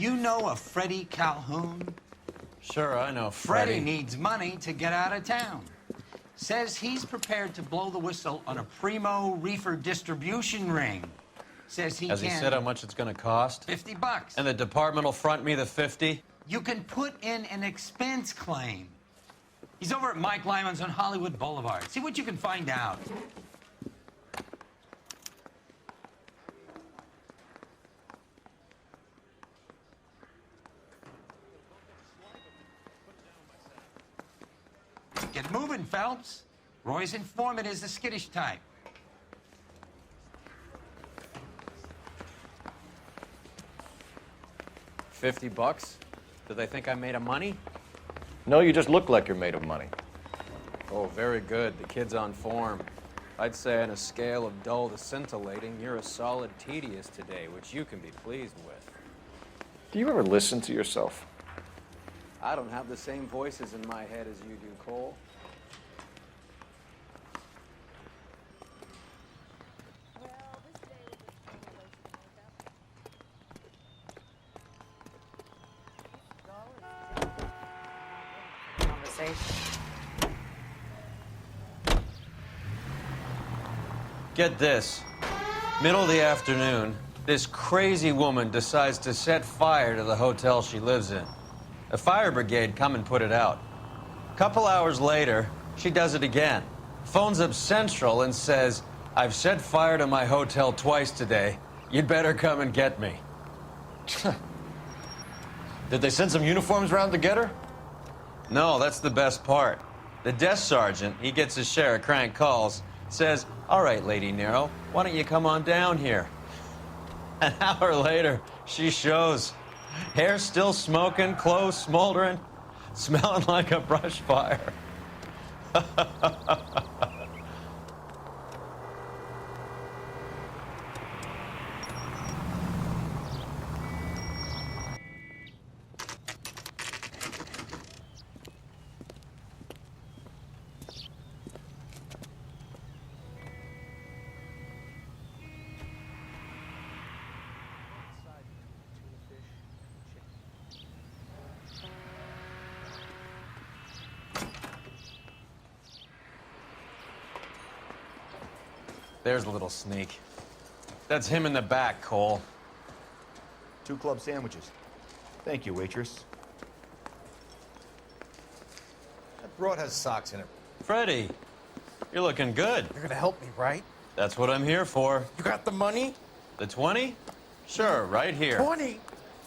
You know a Freddie Calhoun? Sure, I know Freddie needs money to get out of town. Says he's prepared to blow the whistle on a primo reefer distribution ring. Says he Has he said how much it's going to cost? $50. And the department will front me the 50? You can put in an expense claim. He's over at Mike Lyman's on Hollywood Boulevard. See what you can find out. Get moving, Phelps. Roy's informant is the skittish type. $50? Do they think I made of money? No, you just look like you're made of money. Oh, very good. The kid's on form. I'd say on a scale of dull to scintillating, you're a solid tedious today, which you can be pleased with. Do you ever listen to yourself? I don't have the same voices in my head as you do, Cole. Get this. Middle of the afternoon, this crazy woman decides to set fire to the hotel she lives in. A fire brigade come and put it out. A couple hours later, she does it again. Phones up Central and says, "I've set fire to my hotel twice today. You'd better come and get me." Did they send some uniforms around to get her? No, that's the best part. The desk sergeant, he gets his share of crank calls, says, "All right, Lady Nero, why don't you come on down here?" An hour later, she shows. Hair still smoking, clothes smoldering, smelling like a brush fire. There's a little sneak. That's him in the back, Cole. 2 club sandwiches. Thank you, waitress. That broad has socks in it. Freddie, you're looking good. You're gonna help me, right? That's what I'm here for. You got the money? The 20? Sure, right here. 20?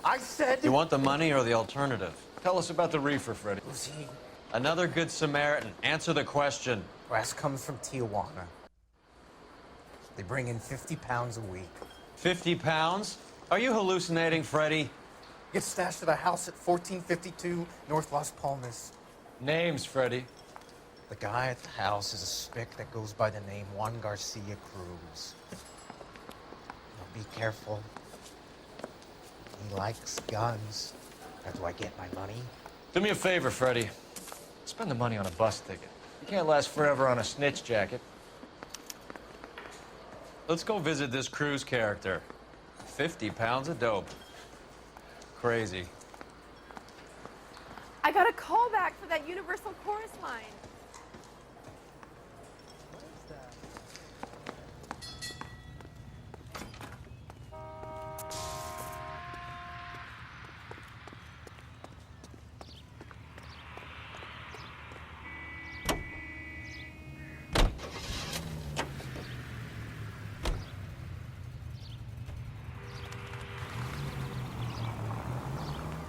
I said... You want the money or the alternative? Tell us about the reefer, Freddie. Lucy, Another good Samaritan. Answer the question. grass comes from Tijuana. They bring in 50 pounds a week. 50 pounds? Are you hallucinating, Freddie? Gets stashed at a house at 1452 North Las Palmas. Names, Freddie. The guy at the house is a spick that goes by the name Juan Garcia Cruz. Now be careful. He likes guns. How do I get my money? Do me a favor, Freddie. Spend the money on a bus ticket. You can't last forever on a snitch jacket. Let's go visit this Cruz character. 50 pounds of dope. Crazy. I got a call back for that Universal Chorus line.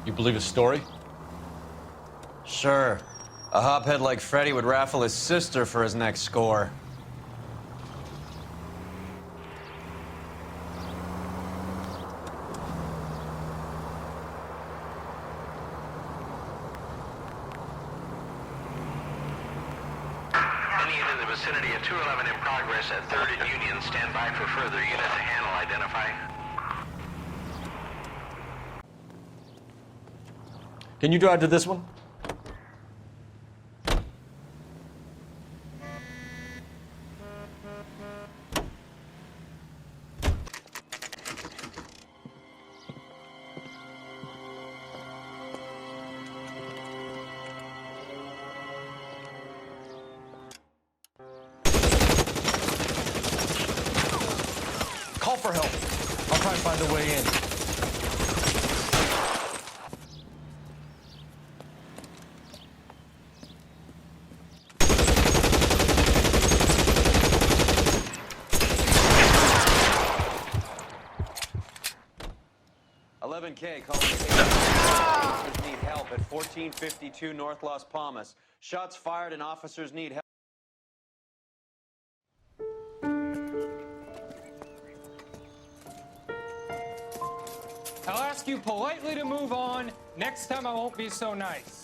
You believe his story? Sure. A hophead like Freddie would raffle his sister for his next score. Any unit in the vicinity of 211 in progress at 3rd and Union. Stand by for further unit to handle. Identify. Can you drive to this one? for help. I'll try and find a way in. K calling officers need help at 1452 North Las Palmas. Shots fired and officers need help. I'll ask you politely to move on. Next time I won't be so nice.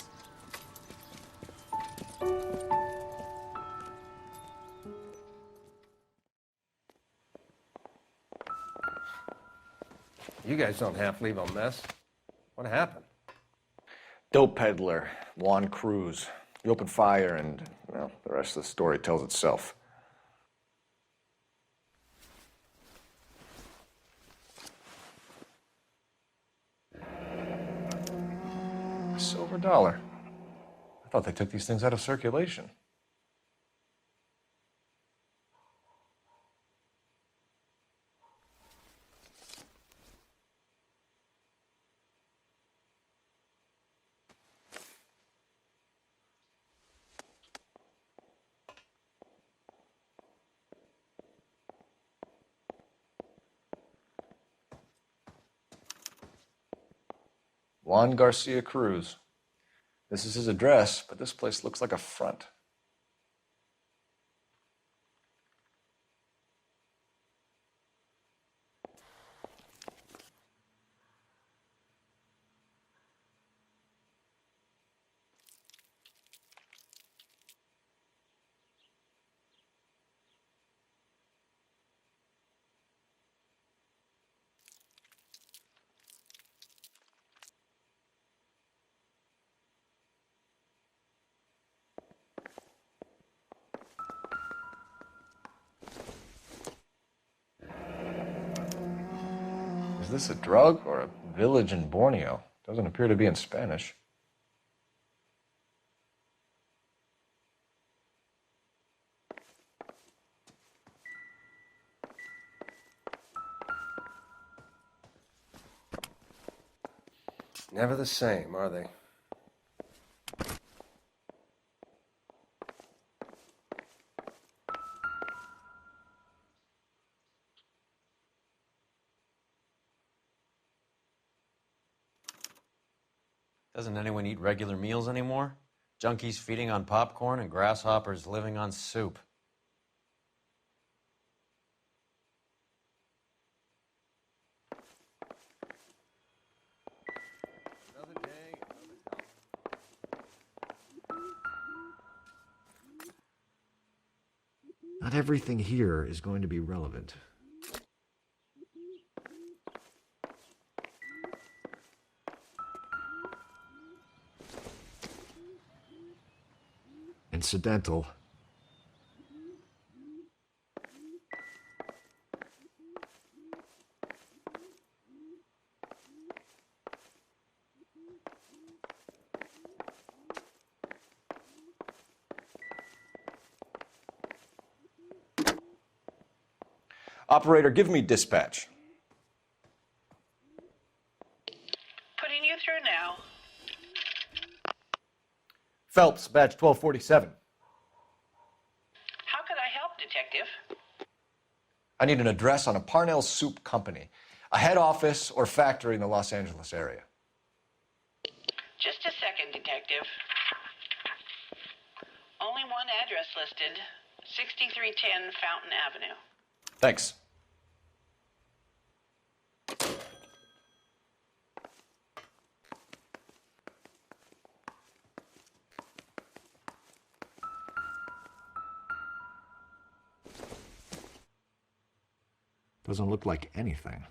You guys don't half leave a mess. What happened? Dope peddler, Juan Cruz. You open fire and, well, the rest of the story tells itself. Silver dollar. I thought they took these things out of circulation. Juan Garcia Cruz. This is his address, but this place looks like a front. Is this a drug or a village in Borneo? Doesn't appear to be in Spanish. Never the same, are they? Doesn't anyone eat regular meals anymore? Junkies feeding on popcorn and grasshoppers living on soup. Another day, another Not everything here is going to be relevant. Incidental. Operator, give me dispatch. Putting you through now. Phelps, badge 1247. How could I help, Detective? I need an address on a Parnell Soup Company, a head office or factory in the Los Angeles area. Just a second, Detective. Only one address listed, 6310 Fountain Avenue. Thanks. Doesn't look like anything.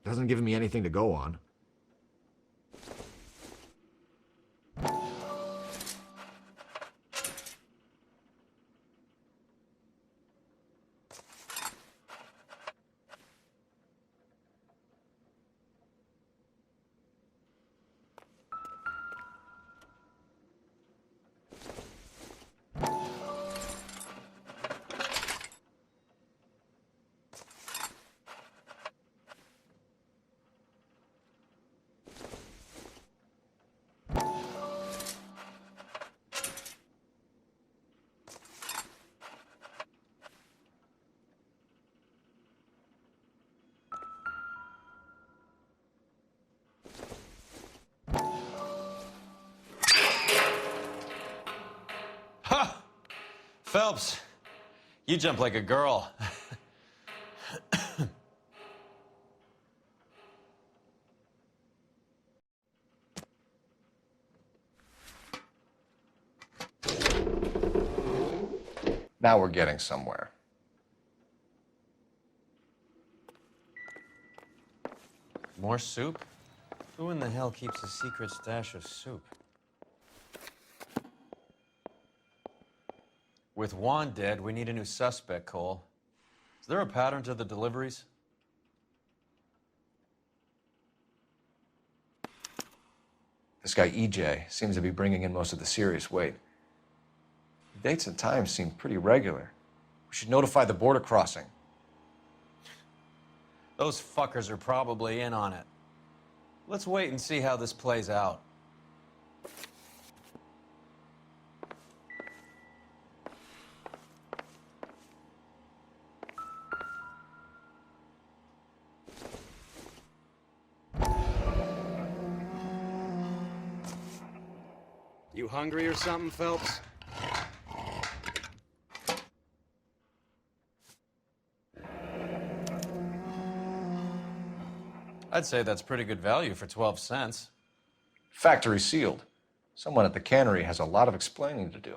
Doesn't give me anything to go on. Phelps, you jump like a girl. Now we're getting somewhere. More soup? Who in the hell keeps a secret stash of soup? With Juan dead, we need a new suspect, Cole. Is there a pattern to the deliveries? This guy EJ seems to be bringing in most of the serious weight. The dates and times seem pretty regular. We should notify the border crossing. Those fuckers are probably in on it. Let's wait and see how this plays out. You hungry or something, Phelps? I'd say that's pretty good value for 12 cents. Factory sealed. Someone at the cannery has a lot of explaining to do.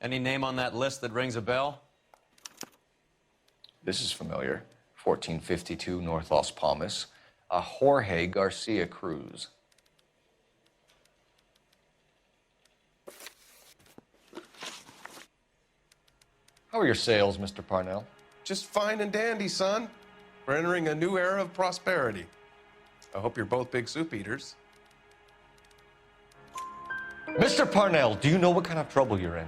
Any name on that list that rings a bell? This is familiar. 1452 North Las Palmas. A Jorge Garcia Cruz. How are your sales, Mr. Parnell? Just fine and dandy, son. We're entering a new era of prosperity. I hope you're both big soup eaters. Mr. Parnell, do you know what kind of trouble you're in?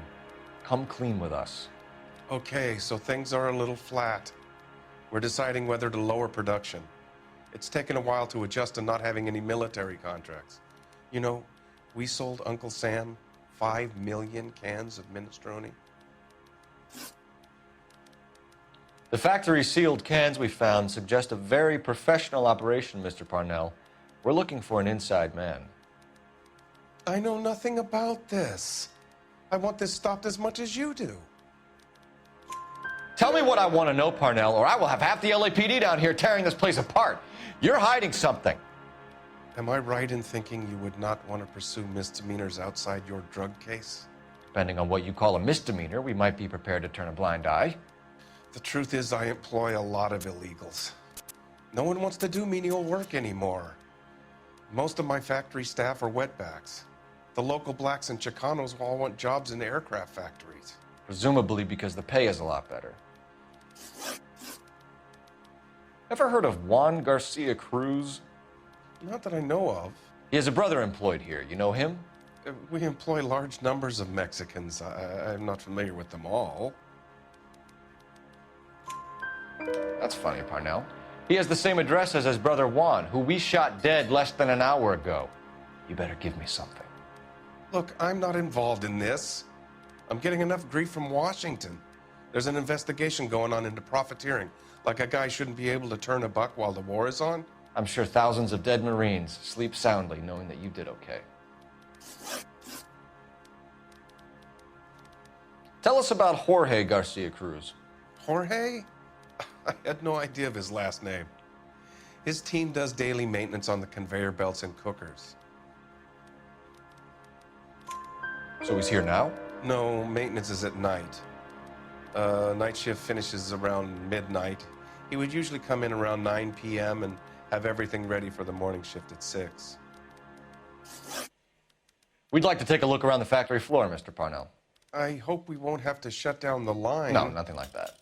Come clean with us. Okay, so things are a little flat. We're deciding whether to lower production. It's taken a while to adjust to not having any military contracts. You know, we sold Uncle Sam 5 million cans of minestrone. The factory sealed cans we found suggest a very professional operation, Mr. Parnell. We're looking for an inside man. I know nothing about this. I want this stopped as much as you do. Tell me what I want to know, Parnell, or I will have half the LAPD down here tearing this place apart. You're hiding something. Am I right in thinking you would not want to pursue misdemeanors outside your drug case? Depending on what you call a misdemeanor, we might be prepared to turn a blind eye. The truth is, I employ a lot of illegals. No one wants to do menial work anymore. Most of my factory staff are wetbacks. The local blacks and Chicanos all want jobs in aircraft factories. Presumably because the pay is a lot better. Ever heard of Juan Garcia Cruz? Not that I know of. He has a brother employed here. You know him? We employ large numbers of Mexicans. I'm not familiar with them all. That's funny, Parnell. He has the same address as his brother Juan, who we shot dead less than an hour ago. You better give me something. Look, I'm not involved in this. I'm getting enough grief from Washington. There's an investigation going on into profiteering. Like a guy shouldn't be able to turn a buck while the war is on. I'm sure thousands of dead Marines sleep soundly knowing that you did okay. Tell us about Jorge Garcia Cruz. Jorge? I had no idea of his last name. His team does daily maintenance on the conveyor belts and cookers. So he's here now? No, maintenance is at night. Night shift finishes around midnight. He would usually come in around 9 p.m. and have everything ready for the morning shift at 6. We'd like to take a look around the factory floor, Mr. Parnell. I hope we won't have to shut down the line. No, nothing like that.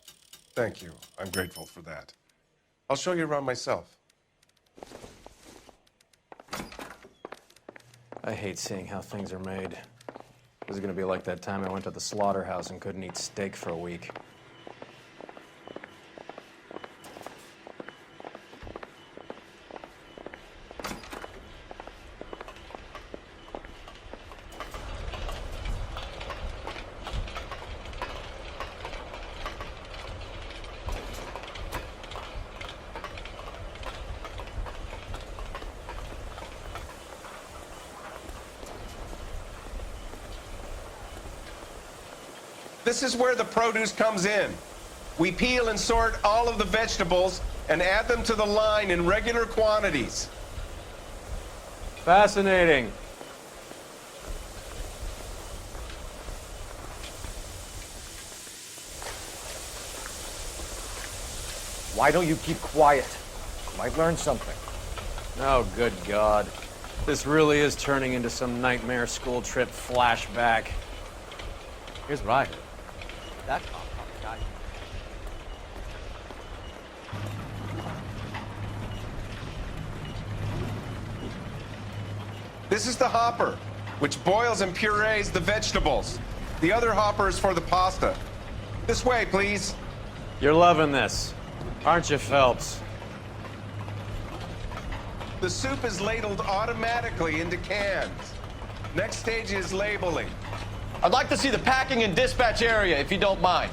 Thank you. I'm grateful for that. I'll show you around myself. I hate seeing how things are made. This is gonna be like that time I went to the slaughterhouse and couldn't eat steak for a week. This is where the produce comes in. We peel and sort all of the vegetables and add them to the line in regular quantities. Fascinating. Why don't you keep quiet? You might learn something. Oh, good God. This really is turning into some nightmare school trip flashback. Here's what I heard. That compound guy. This is the hopper, which boils and purees the vegetables. The other hopper is for the pasta. This way, please. You're loving this, aren't you, Phelps? The soup is ladled automatically into cans. Next stage is labeling. I'd like to see the packing and dispatch area, if you don't mind.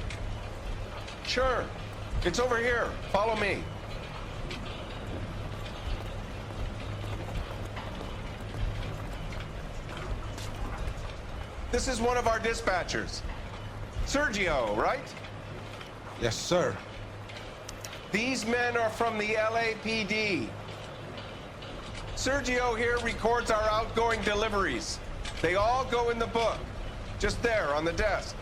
Sure. It's over here. Follow me. This is one of our dispatchers. Sergio, right? Yes, sir. These men are from the LAPD. Sergio here records our outgoing deliveries. They all go in the book. Just there on the desk.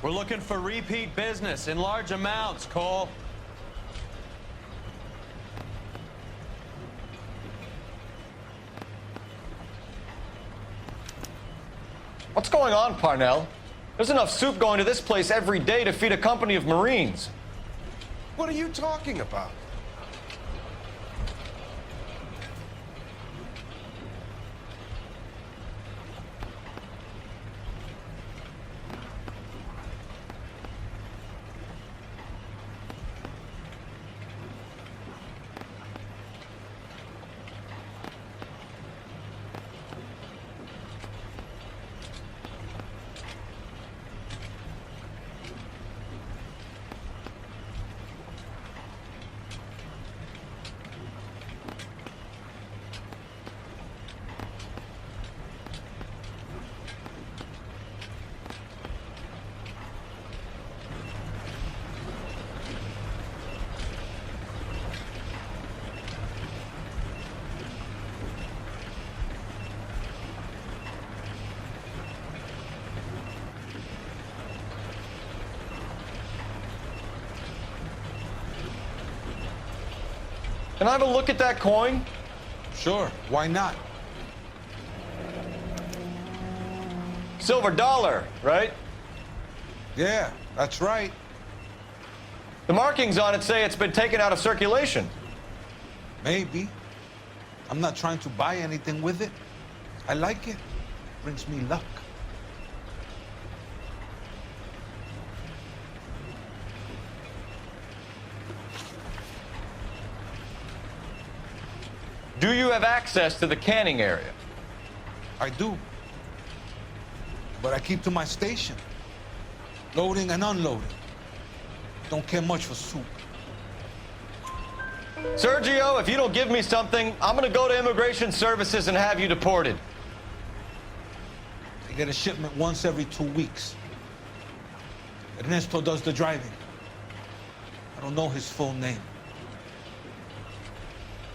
We're looking for repeat business in large amounts, Cole. What's going on, Parnell? There's enough soup going to this place every day to feed a company of Marines. What are you talking about? Can I have a look at that coin? Sure, why not? Silver dollar, right? Yeah, that's right. The markings on it say it's been taken out of circulation. Maybe. I'm not trying to buy anything with it. I like it. Brings me luck. Do you have access to the canning area? I do. But I keep to my station. Loading and unloading. Don't care much for soup. Sergio, if you don't give me something, I'm gonna go to Immigration Services and have you deported. I get a shipment once every 2 weeks. Ernesto does the driving. I don't know his full name.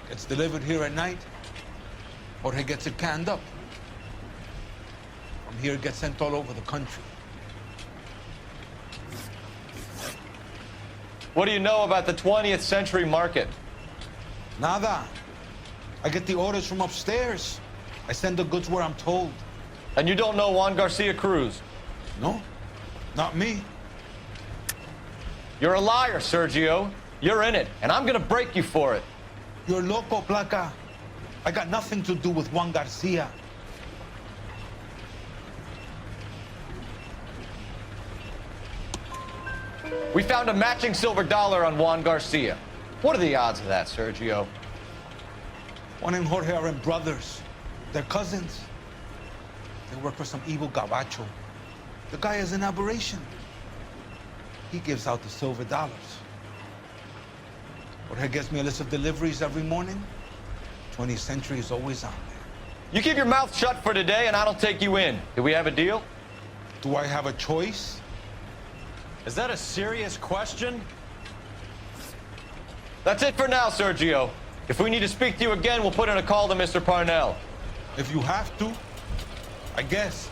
Gets delivered here at night, or he gets it canned up. From here, it gets sent all over the country. What do you know about the 20th century market? Nada. I get the orders from upstairs. I send the goods where I'm told. And you don't know Juan Garcia Cruz? No, not me. You're a liar, Sergio. You're in it, and I'm gonna break you for it. You're loco, Placa. I got nothing to do with Juan Garcia. We found a matching silver dollar on Juan Garcia. What are the odds of that, Sergio? Juan and Jorge are brothers. They're cousins. They work for some evil gabacho. The guy is an aberration. He gives out the silver dollars. Jorge gets me a list of deliveries every morning. 20th Century is always on there. You keep your mouth shut for today, and I don't take you in. Do we have a deal? Do I have a choice? Is that a serious question? That's it for now, Sergio. If we need to speak to you again, we'll put in a call to Mr. Parnell. If you have to, I guess.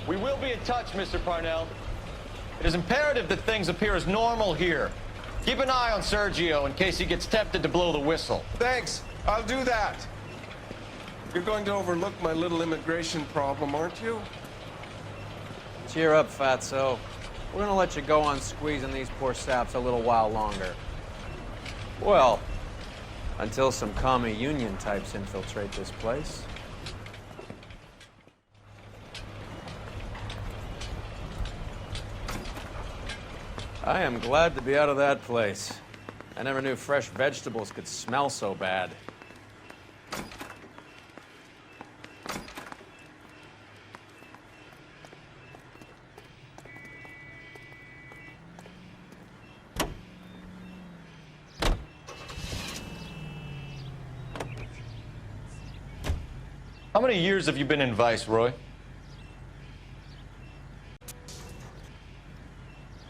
We will be in touch, Mr. Parnell. It is imperative that things appear as normal here. Keep an eye on Sergio in case he gets tempted to blow the whistle. Thanks. I'll do that. You're going to overlook my little immigration problem, aren't you? Cheer up, fatso. We're gonna let you go on squeezing these poor saps a little while longer. Well, until some commie union types infiltrate this place. I am glad to be out of that place. I never knew fresh vegetables could smell so bad. How many years have you been in Vice, Roy?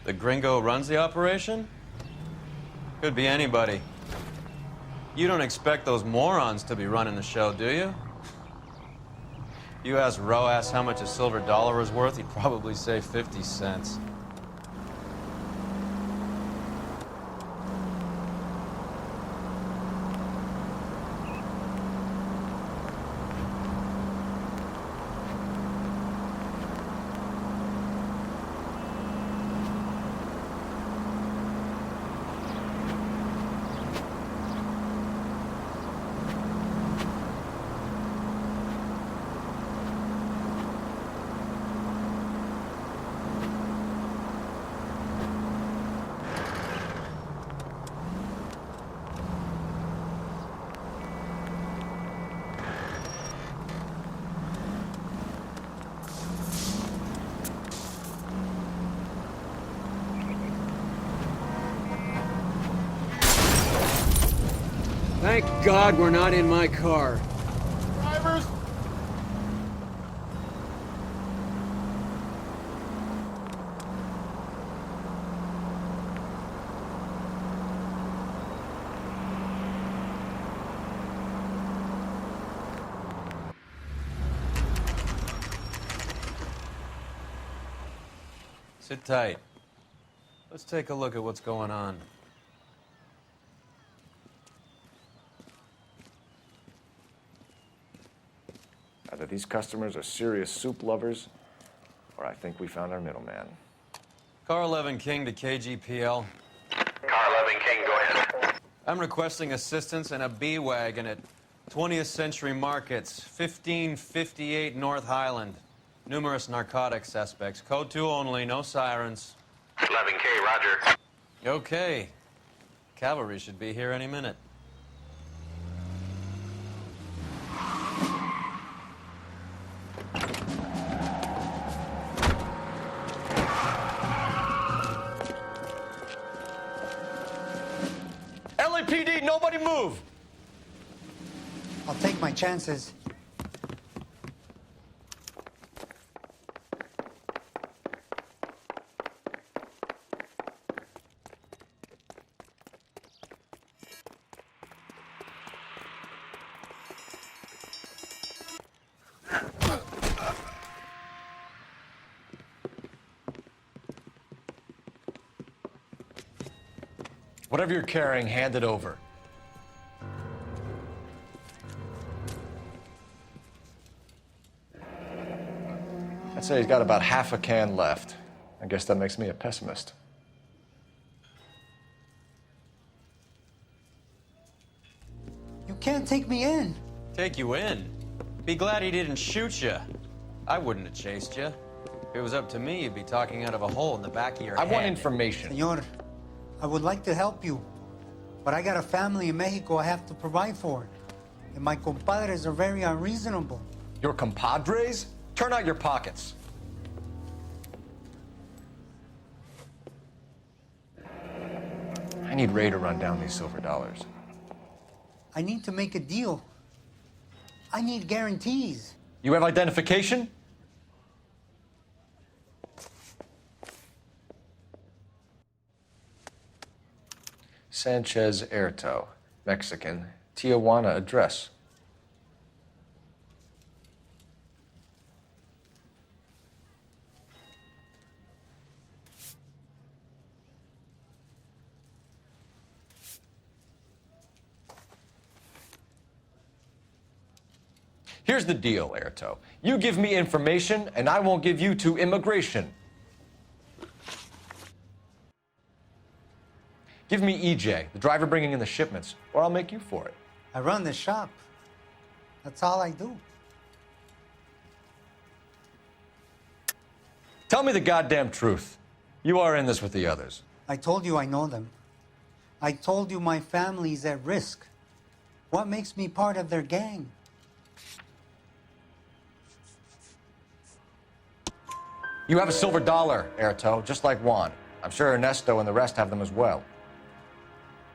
The gringo runs the operation? Could be anybody. You don't expect those morons to be running the show, do you? You ask Roas how much a silver dollar is worth, he'd probably say 50 cents. Thank God we're not in my car. Drivers! Sit tight. Let's take a look at what's going on. these customers are serious soup lovers, or I think we found our middleman. Car 11 King to KGPL. Car 11 King, go ahead. I'm requesting assistance in a B-Wagon at 20th Century Markets, 1558 North Highland. Numerous narcotic suspects. Code 2 only, no sirens. 11K, roger. Okay. Cavalry should be here any minute. LAPD, nobody move! I'll take my chances. Whatever you're carrying, hand it over. I'd say he's got about half a can left. I guess that makes me a pessimist. You can't take me in. Take you in? Be glad he didn't shoot you. I wouldn't have chased you. If it was up to me, you'd be talking out of a hole in the back of your head. I want information. Señor, I would like to help you, but I got a family in Mexico I have to provide for. And my compadres are very unreasonable. Your compadres? Turn out your pockets. I need Ray to run down these silver dollars. I need to make a deal. I need guarantees. You have identification? Sanchez Erto, Mexican, Tijuana address. Here's the deal, Erto. You give me information, and I won't give you to immigration. Give me EJ, the driver bringing in the shipments, or I'll make you for it. I run the shop. That's all I do. Tell me the goddamn truth. You are in this with the others. I told you I know them. I told you my family's at risk. What makes me part of their gang? You have a silver dollar, Erto, just like Juan. I'm sure Ernesto and the rest have them as well.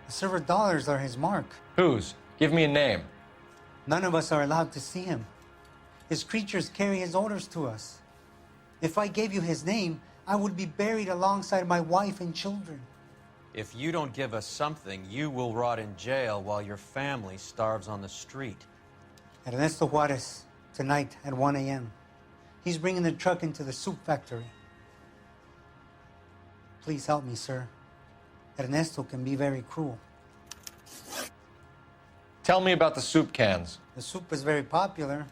The silver dollars are his mark. Whose? Give me a name. None of us are allowed to see him. His creatures carry his orders to us. If I gave you his name, I would be buried alongside my wife and children. If you don't give us something, you will rot in jail while your family starves on the street. Ernesto Juarez, tonight at 1 a.m. He's bringing the truck into the soup factory. Please help me, sir. Ernesto can be very cruel. Tell me about the soup cans. The soup is very popular,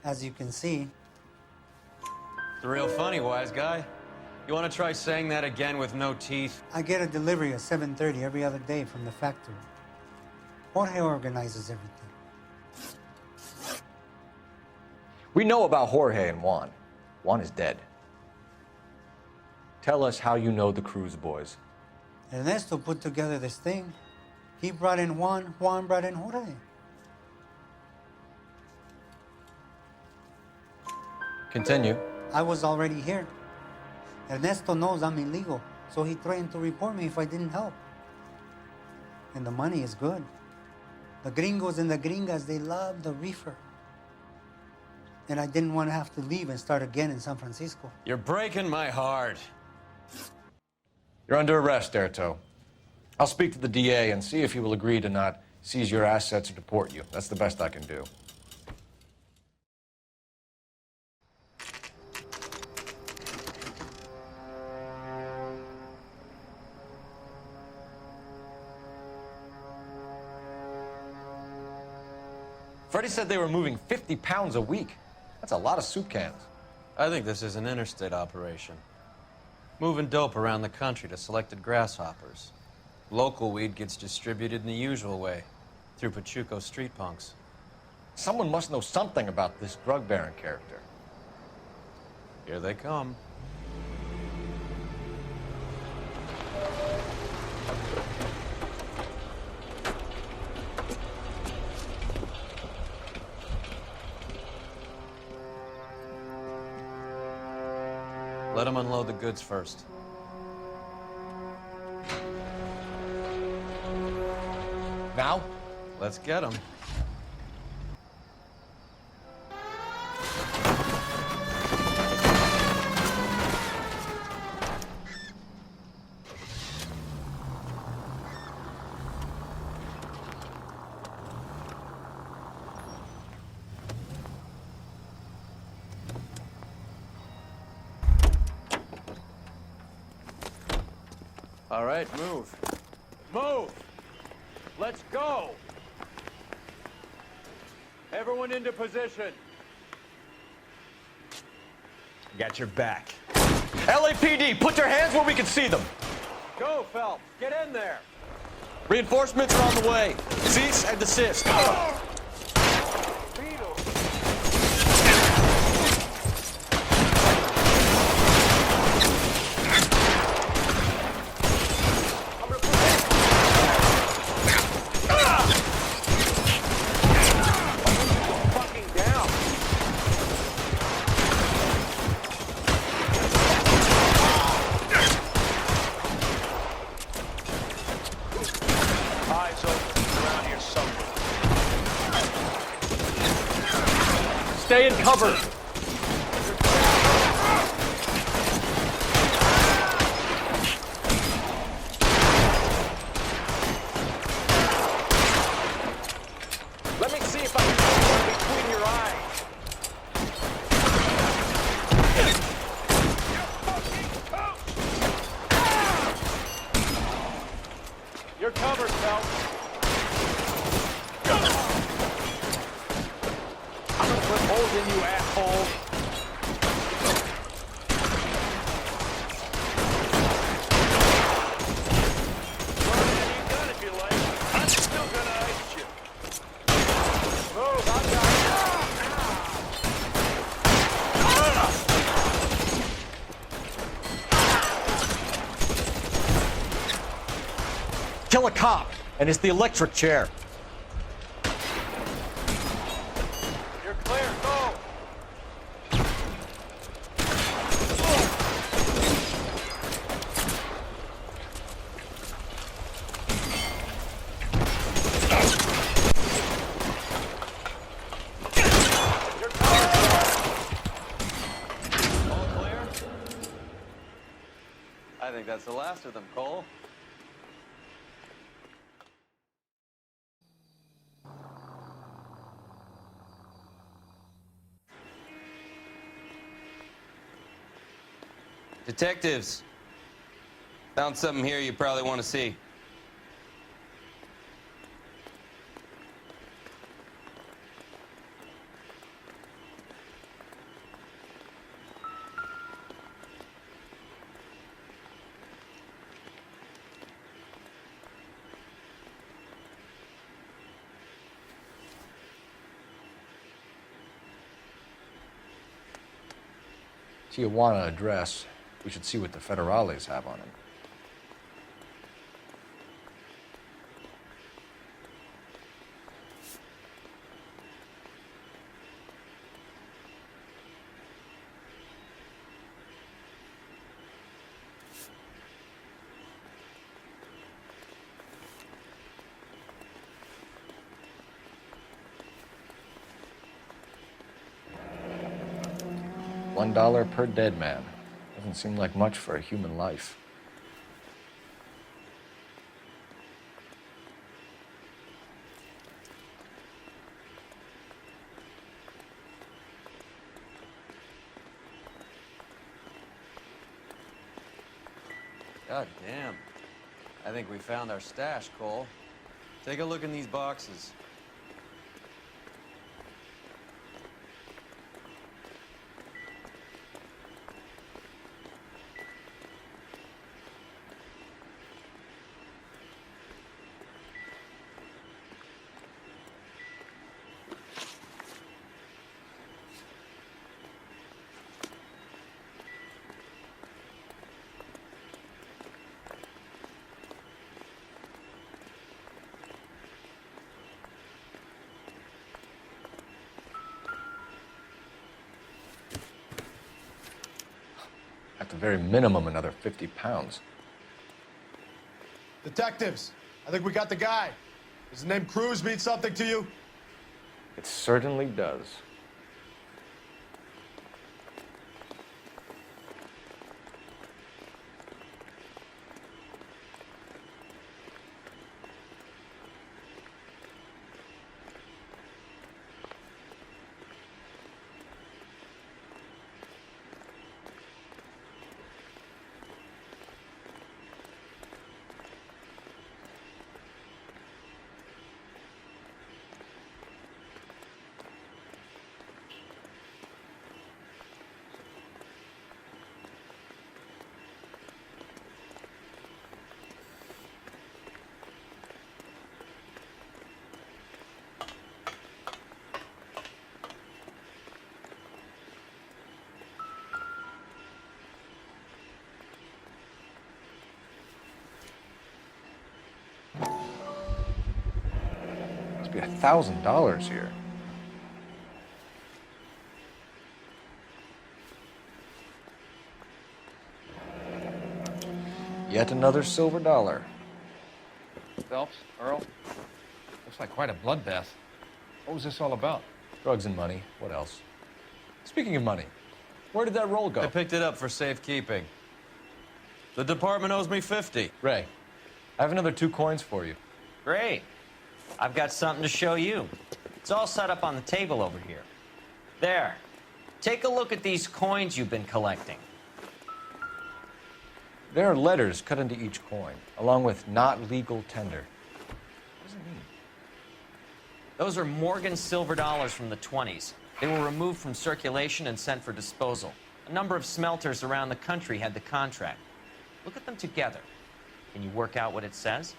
as you can see. It's real funny, wise guy. You want to try saying that again with no teeth? I get a delivery at 7:30 every other day from the factory. Jorge organizes everything. We know about Jorge and Juan. Juan is dead. Tell us how you know the Cruz boys. Ernesto put together this thing. He brought in Juan, Juan brought in Jorge. Continue. I was already here. Ernesto knows I'm illegal, so he threatened to report me if I didn't help. And the money is good. The gringos and the gringas, they love the reefer. And I didn't want to have to leave and start again in San Francisco. You're breaking my heart. You're under arrest, Erto. I'll speak to the DA and see if he will agree to not seize your assets or deport you. That's the best I can do. Freddie said they were moving 50 pounds a week. That's a lot of soup cans. I think this is an interstate operation. Moving dope around the country to selected grasshoppers. Local weed gets distributed in the usual way, through Pachuco street punks. Someone must know something about this drug baron character. Here they come. Let them unload the goods first. Now? Let's get them. All right, move. Move! Let's go! Everyone into position. Got your back. LAPD, put your hands where we can see them. Go, Phelps. Get in there. Reinforcements are on the way. Cease and desist. Stay in cover. Let me see if I can put one between your eyes. You're covered, Phelps. Put holes in you, asshole. You done if you like. I'm still gonna ice you. Move, I've got it. Kill a cop, and it's the electric chair. You're clear, go! You're clear! All clear? I think that's the last of them, Cole. Detectives, found something here you probably want to see. Tijuana address. We should see what the federales have on him. $1 per dead man. Doesn't seem like much for a human life. God damn. I think we found our stash, Cole. Take a look in these boxes. At the very minimum, another 50 pounds. Detectives, I think we got the guy. Does the name Cruz mean something to you? It certainly does. Must be $1,000 here. Yet another silver dollar. Phelps, Earl, looks like quite a bloodbath. What was this all about? Drugs and money. What else? Speaking of money, where did that roll go? I picked it up for safekeeping. The department owes me 50. Ray, I have another 2 coins for you. Great. I've got something to show you. It's all set up on the table over here. There. Take a look at these coins you've been collecting. There are letters cut into each coin, along with not legal tender. What does it mean? Those are Morgan silver dollars from the 20s. They were removed from circulation and sent for disposal. A number of smelters around the country had the contract. Look at them together. Can you work out what it says?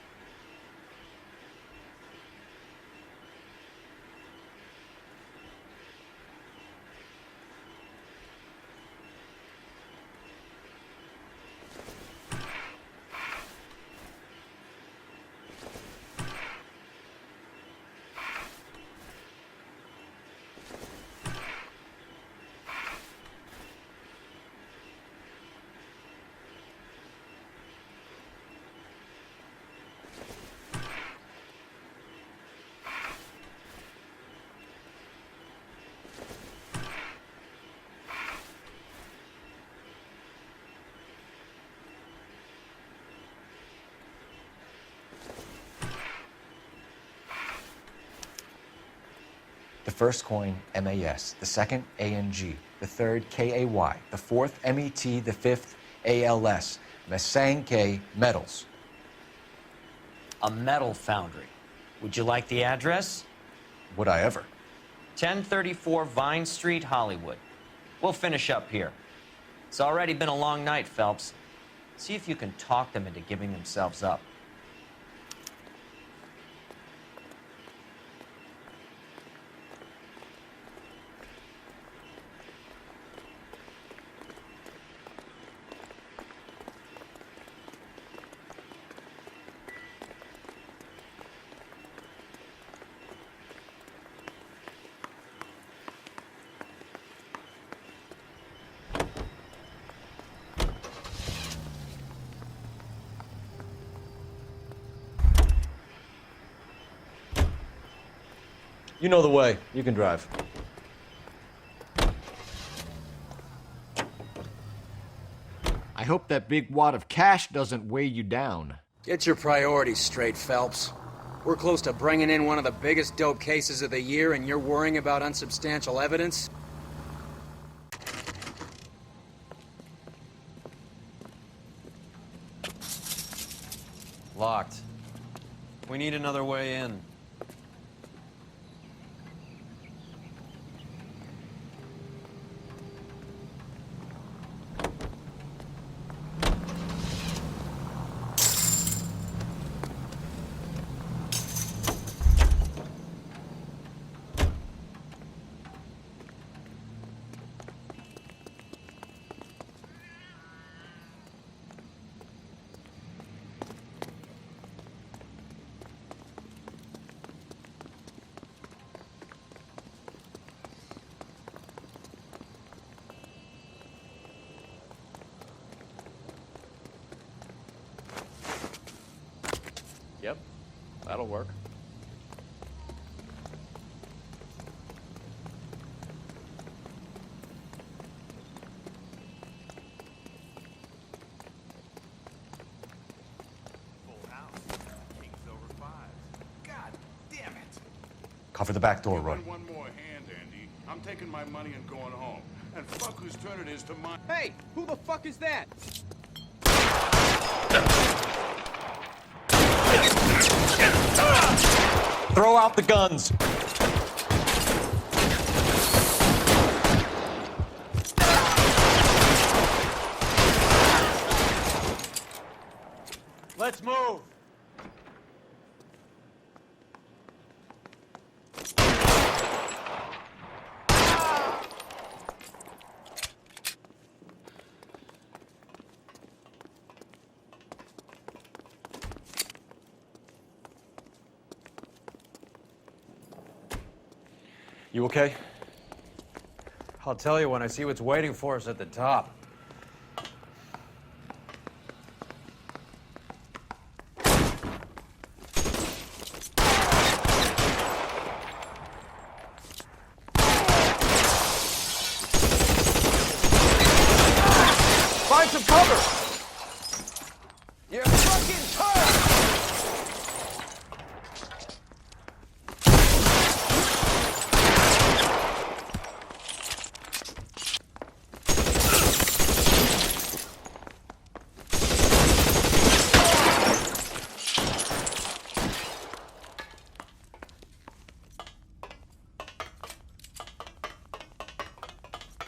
The first coin, MAS. The second, ANG. The third, KAY. The fourth, MET. The fifth, ALS. Masanke Metals. A metal foundry. Would you like the address? Would I ever? 1034 Vine Street, Hollywood. We'll finish up here. It's already been a long night, Phelps. See if you can talk them into giving themselves up. You know the way. You can drive. I hope that big wad of cash doesn't weigh you down. Get your priorities straight, Phelps. We're close to bringing in one of the biggest dope cases of the year, and you're worrying about unsubstantial evidence? Locked. We need another way in. That'll work. Cover the back door, Roy. One more hand, Andy. I'm taking my money and going home. And fuck whose turn it is to mine. Hey, who the fuck is that? Throw out the guns. Let's move. You okay? I'll tell you when I see what's waiting for us at the top. Find some cover! You're fucking turd!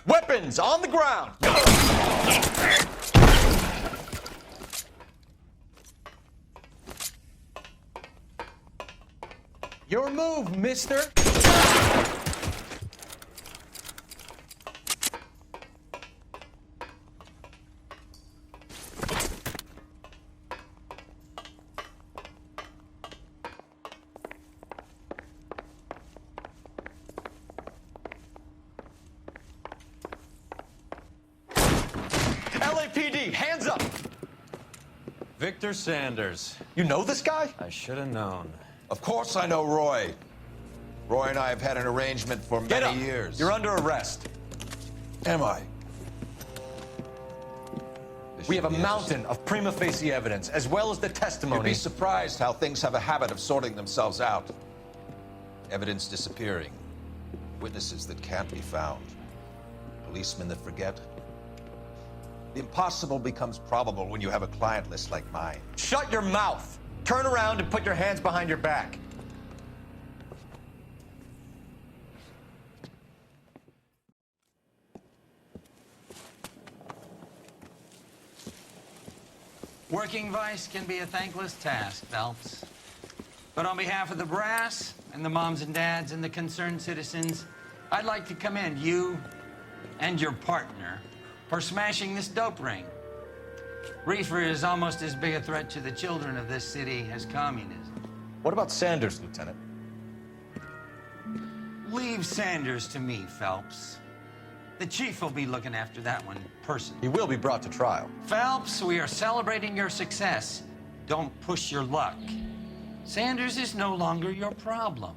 Weapons on the ground! Your move, mister. LAPD, hands up! Victor Sanders. You know this guy? I should have known. Of course I know Roy. Roy and I have had an arrangement for Get many up. years. You're under arrest. Am I? We have a mountain of prima facie evidence, as well as the You'd testimony. be surprised how things have a habit of sorting themselves out. Evidence disappearing. Witnesses that can't be found. Policemen that forget. The impossible becomes probable when you have a client list like mine. Shut your mouth! Turn around and put your hands behind your back. Working vice can be a thankless task, Phelps. But on behalf of the brass and the moms and dads and the concerned citizens, I'd like to commend you and your partner for smashing this dope ring. Reefer is almost as big a threat to the children of this city as communism. What about Sanders, Lieutenant? Leave Sanders to me, Phelps. The chief will be looking after that one personally. He will be brought to trial. Phelps, we are celebrating your success. Don't push your luck. Sanders is no longer your problem.